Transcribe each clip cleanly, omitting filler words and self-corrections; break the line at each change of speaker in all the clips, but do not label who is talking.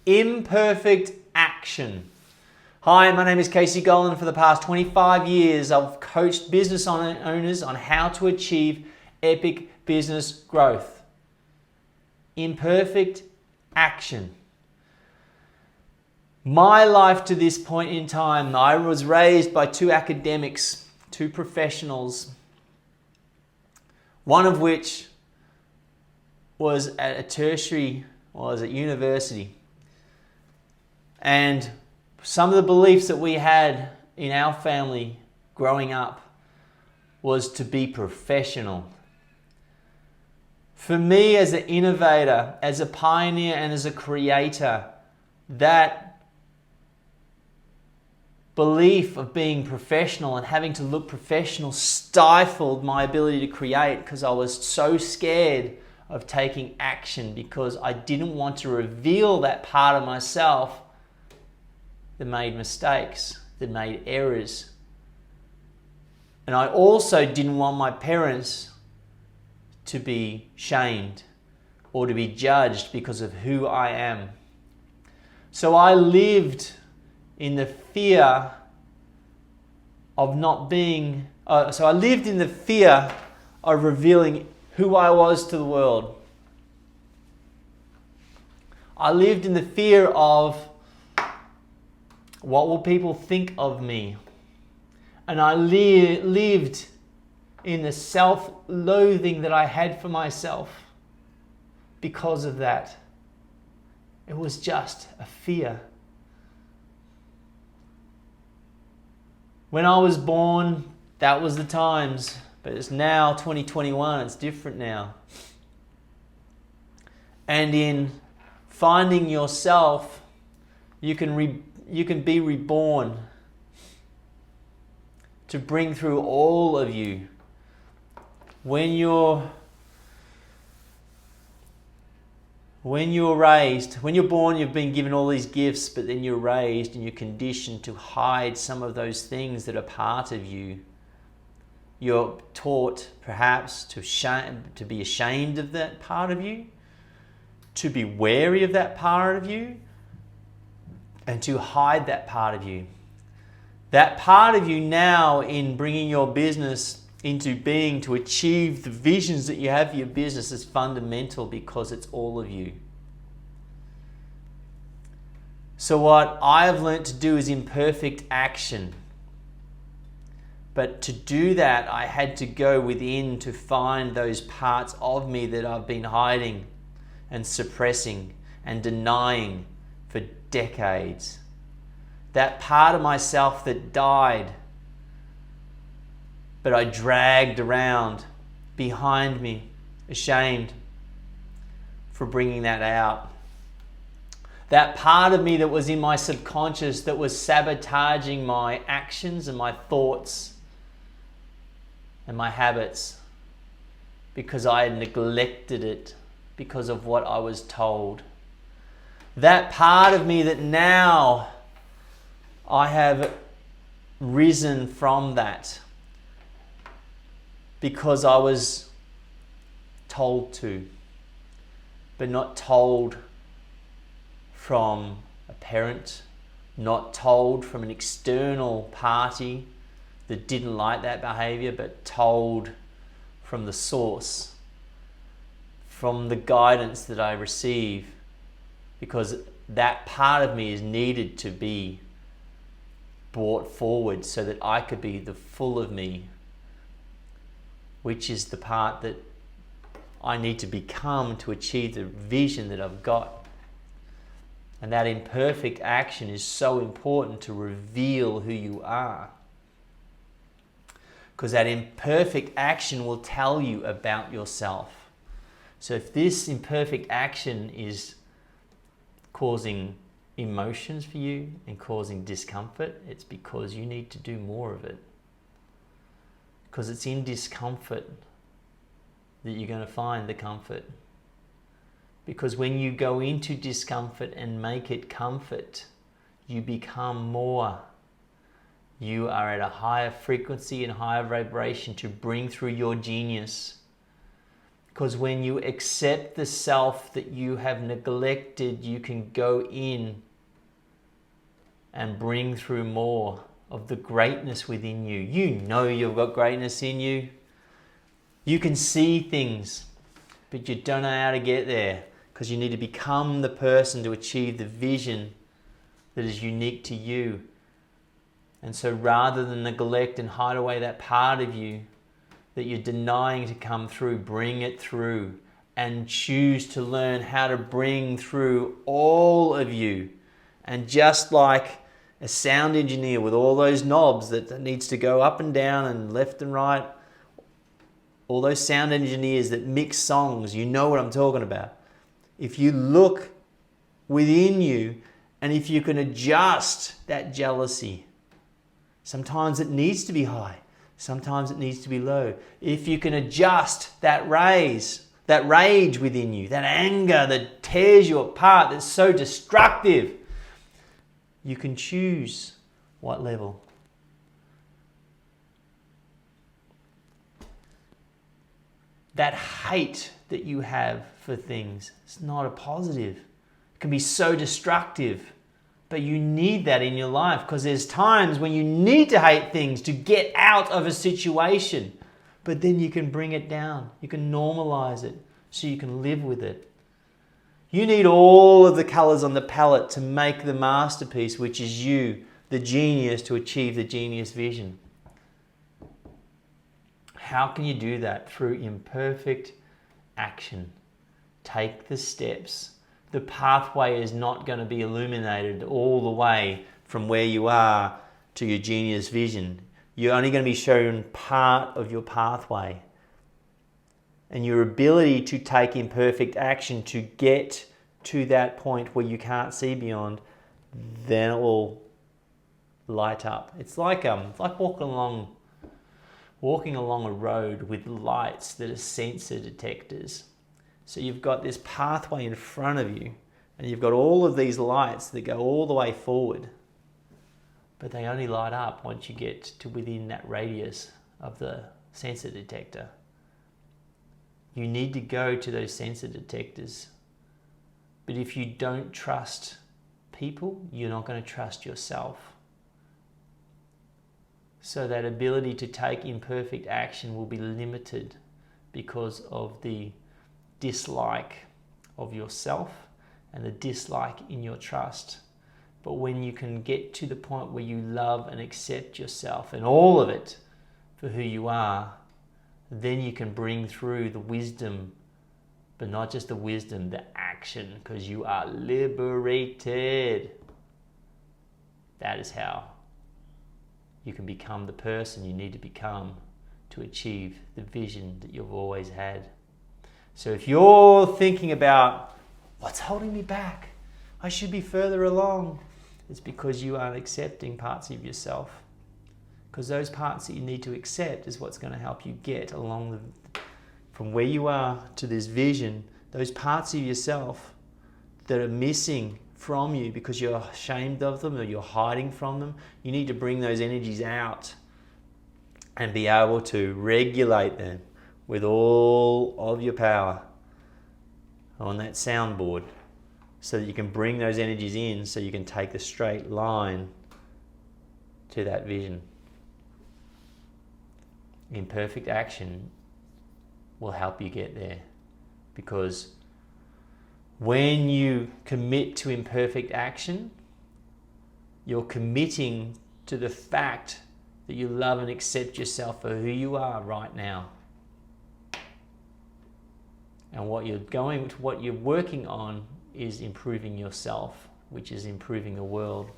Imperfect Action. Hi, my name is Casey Golan. For the past 25 years, I've coached business owners on how to achieve epic business growth. Imperfect Action. My life to this point in time, I was raised by two academics, two professionals, one of which was at a tertiary, was at university. And some of the beliefs that we had in our family growing up was to be professional. For me, as an innovator, as a pioneer, and as a creator, that belief of being professional and having to look professional stifled my ability to create, because I was so scared of taking action, because I didn't want to reveal that part of myself that made mistakes, that made errors. And I also didn't want my parents to be shamed or to be judged because of who I am. So I lived in the fear of not being, I lived in the fear of revealing who I was to the world. I lived in the fear of what will people think of me? And I lived in the self-loathing that I had for myself because of that. It was just a fear. When I was born, that was the times, but it's now 2021, it's different now. And in finding yourself, you can be reborn to bring through all of you. When you're born, you've been given all these gifts, but then you're raised and you're conditioned to hide some of those things that are part of you. You're taught perhaps to be ashamed of that part of you, to be wary of that part of you, and to hide that part of you. That part of you now, in bringing your business into being to achieve the visions that you have for your business, is fundamental, because it's all of you. So what I have learned to do is imperfect action. But to do that, I had to go within to find those parts of me that I've been hiding and suppressing and denying for decades. That part of myself that died, but I dragged around behind me, ashamed for bringing that out. That part of me that was in my subconscious that was sabotaging my actions and my thoughts and my habits, because I had neglected it because of what I was told. That part of me that now I have risen from that because I was told to, but not told from a parent, not told from an external party that didn't like that behavior, but told from the source, from the guidance that I receive, because that part of me is needed to be brought forward so that I could be the full of me, which is the part that I need to become to achieve the vision that I've got. And that imperfect action is so important to reveal who you are, because that imperfect action will tell you about yourself. So if this imperfect action is causing emotions for you and causing discomfort, it's because you need to do more of it. Because it's in discomfort that you're going to find the comfort. Because when you go into discomfort and make it comfort, you become more. You are at a higher frequency and higher vibration to bring through your genius. Because when you accept the self that you have neglected, you can go in and bring through more of the greatness within you. You know you've got greatness in you. You can see things, but you don't know how to get there because you need to become the person to achieve the vision that is unique to you. And so rather than neglect and hide away that part of you that you're denying to come through, bring it through and choose to learn how to bring through all of you. And just like a sound engineer with all those knobs that needs to go up and down and left and right, all those sound engineers that mix songs, you know what I'm talking about. If you look within you and if you can adjust that jealousy, sometimes it needs to be high, sometimes it needs to be low. If you can adjust that rage within you, that anger that tears you apart, that's so destructive, you can choose what level. That hate that you have for things, it's not a positive. It can be so destructive, but you need that in your life because there's times when you need to hate things to get out of a situation, but then you can bring it down. You can normalize it so you can live with it. You need all of the colors on the palette to make the masterpiece, which is you, the genius, to achieve the genius vision. How can you do that? Through imperfect action. Take the steps. The pathway is not going to be illuminated all the way from where you are to your genius vision. You're only going to be shown part of your pathway. And your ability to take imperfect action to get to that point where you can't see beyond, then it will light up. It's like walking along a road with lights that are sensor detectors. So you've got this pathway in front of you and you've got all of these lights that go all the way forward, but they only light up once you get to within that radius of the sensor detector. You need to go to those sensor detectors. But if you don't trust people, you're not going to trust yourself. So that ability to take imperfect action will be limited because of the dislike of yourself and the dislike in your trust. But when you can get to the point where you love and accept yourself and all of it for who you are, then you can bring through the wisdom, but not just the wisdom, the action, because you are liberated. That is how you can become the person you need to become to achieve the vision that you've always had. So if you're thinking about, what's holding me back? I should be further along. It's because you aren't accepting parts of yourself. Because those parts that you need to accept is what's going to help you get along from where you are to this vision. Those parts of yourself that are missing from you because you're ashamed of them or you're hiding from them, you need to bring those energies out and be able to regulate them with all of your power on that soundboard so that you can bring those energies in so you can take the straight line to that vision. Imperfect action will help you get there, because when you commit to imperfect action, you're committing to the fact that you love and accept yourself for who you are right now. And what you're working on is improving yourself, which is improving the world.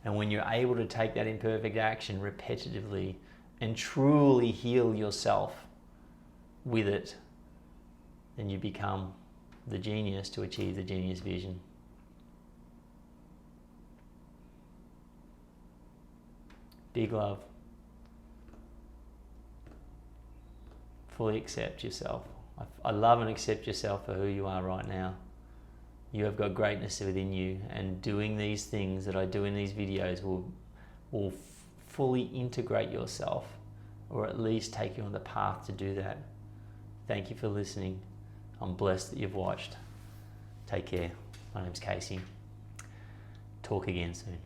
And when you're able to take that imperfect action repetitively and truly heal yourself with it, then you become the genius to achieve the genius vision. Big love. Fully accept yourself. I love and accept yourself for who you are right now. You have got greatness within you, and doing these things that I do in these videos will fully integrate yourself, or at least take you on the path to do that. Thank you for listening. I'm blessed that you've watched. Take care. My name's Casey. Talk again soon.